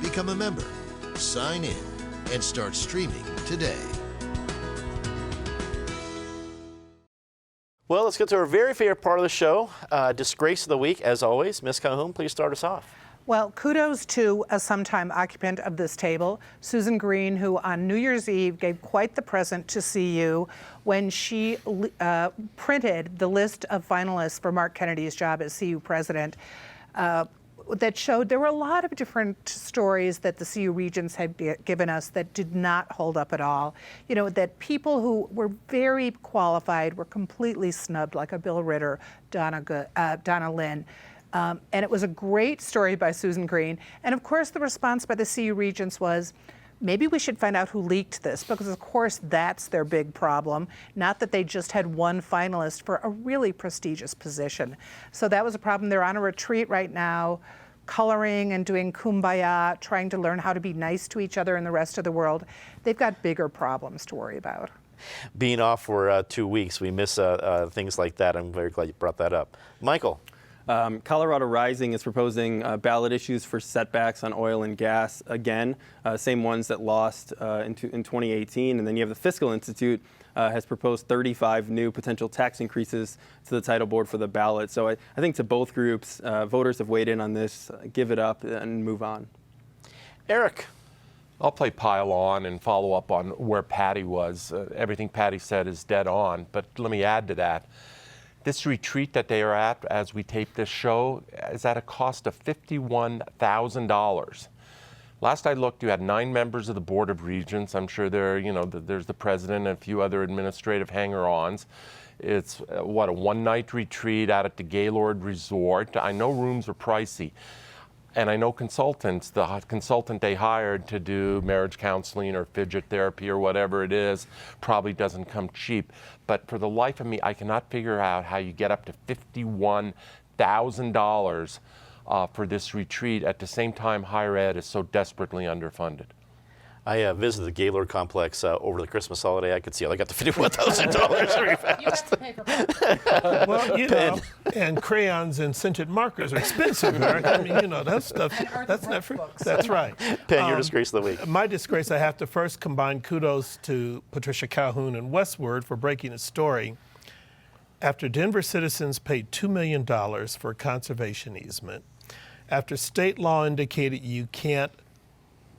Become a member, sign in, and start streaming today. Well, let's get to our very favorite part of the show, Disgrace of the Week, as always. Ms. Calhoun, please start us off. Well, kudos to a sometime occupant of this table, Susan Green, who on New Year's Eve gave quite the present to CU when she printed the list of finalists for Mark Kennedy's job as CU president. That showed there were a lot of different stories that the CU Regents had given us that did not hold up at all. You know, that people who were very qualified were completely snubbed, like a Bill Ritter, Donna Lynn. And it was a great story by Susan Green. And of course, the response by the CU Regents was, maybe we should find out who leaked this, because of course that's their big problem. Not that they just had one finalist for a really prestigious position. So that was a problem. They're on a retreat right now, coloring and doing kumbaya, trying to learn how to be nice to each other and the rest of the world. They've got bigger problems to worry about. Being off for 2 weeks, we miss things like that. I'm very glad you brought that up. Michael. Colorado Rising is proposing ballot issues for setbacks on oil and gas again, same ones that lost in 2018. And then you have the Fiscal Institute has proposed 35 new potential tax increases to the title board for the ballot. So I think to both groups, voters have weighed in on this, give it up and move on. Eric. I'll play pile on and follow up on where Patty was. Everything Patty said is dead on, but let me add to that. This retreat that they are at as we tape this show is at a cost of $51,000. Last I looked, you had 9 members of the Board of Regents. I'm sure there's the president and a few other administrative hanger-ons. It's a one-night retreat out at the Gaylord Resort. I know rooms are pricey. And I know consultants, the consultant they hired to do marriage counseling or fidget therapy or whatever it is, probably doesn't come cheap. But for the life of me, I cannot figure out how you get up to $51,000 for this retreat. At the same time, higher ed is so desperately underfunded. I visited the Gaylord complex over the Christmas holiday. I could see how they got the $51,000 very fast. You have to pay for both. Well, you know, and crayons and scented markers are expensive, Eric. I mean, you know, that stuff, that's not free. That's right. Penn, your disgrace of the week. My disgrace, I have to first combine kudos to Patricia Calhoun and Westward for breaking a story. After Denver citizens paid $2 million for a conservation easement, after state law indicated you can't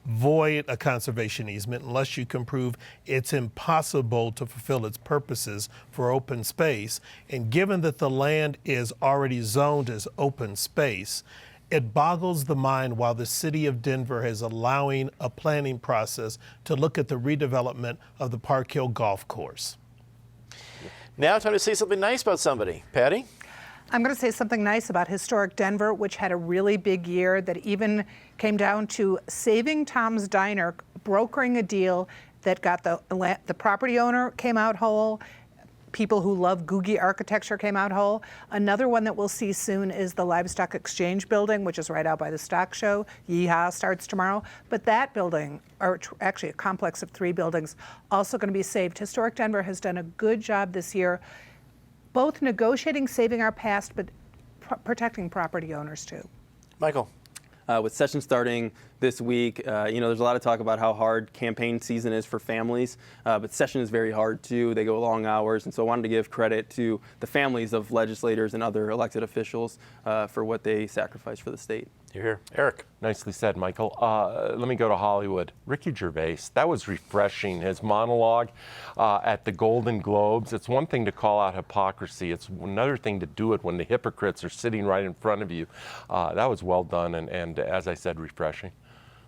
void a conservation easement unless you can prove it's impossible to fulfill its purposes for open space. And given that the land is already zoned as open space, it boggles the mind while the city of Denver is allowing a planning process to look at the redevelopment of the Park Hill Golf Course. Now time to say something nice about somebody. Patty? I'm going to say something nice about Historic Denver, which had a really big year that even came down to Saving Tom's Diner, brokering a deal that got the property owner came out whole, people who love Googie architecture came out whole. Another one that we'll see soon is the Livestock Exchange building, which is right out by the stock show. Yeehaw starts tomorrow. But that building, or actually a complex of 3 buildings, also going to be saved. Historic Denver has done a good job this year, both negotiating saving our past, but protecting property owners too. Michael. With session starting this week, there's a lot of talk about how hard campaign season is for families, but session is very hard too. They go long hours, and so I wanted to give credit to the families of legislators and other elected officials for what they sacrifice for the state. You're here. Eric. Nicely said, Michael. Let me go to Hollywood. Ricky Gervais, that was refreshing. His monologue at the Golden Globes. It's one thing to call out hypocrisy. It's another thing to do it when the hypocrites are sitting right in front of you. That was well done and as I said, refreshing.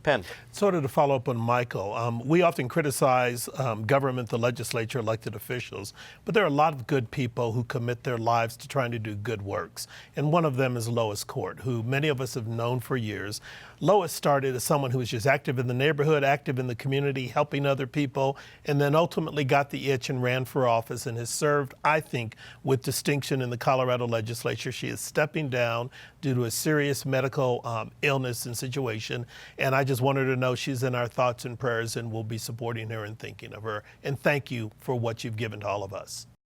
Penn. Sort of to follow up on Michael, we often criticize government, the legislature, elected officials, but there are a lot of good people who commit their lives to trying to do good works. And one of them is Lois Court, who many of us have known for years. Lois started as someone who was just active in the neighborhood, active in the community, helping other people, and then ultimately got the itch and ran for office and has served, I think, with distinction in the Colorado legislature. She is stepping down due to a serious medical illness and situation, and I just want her to know she's in our thoughts and prayers, and we'll be supporting her and thinking of her. And thank you for what you've given to all of us.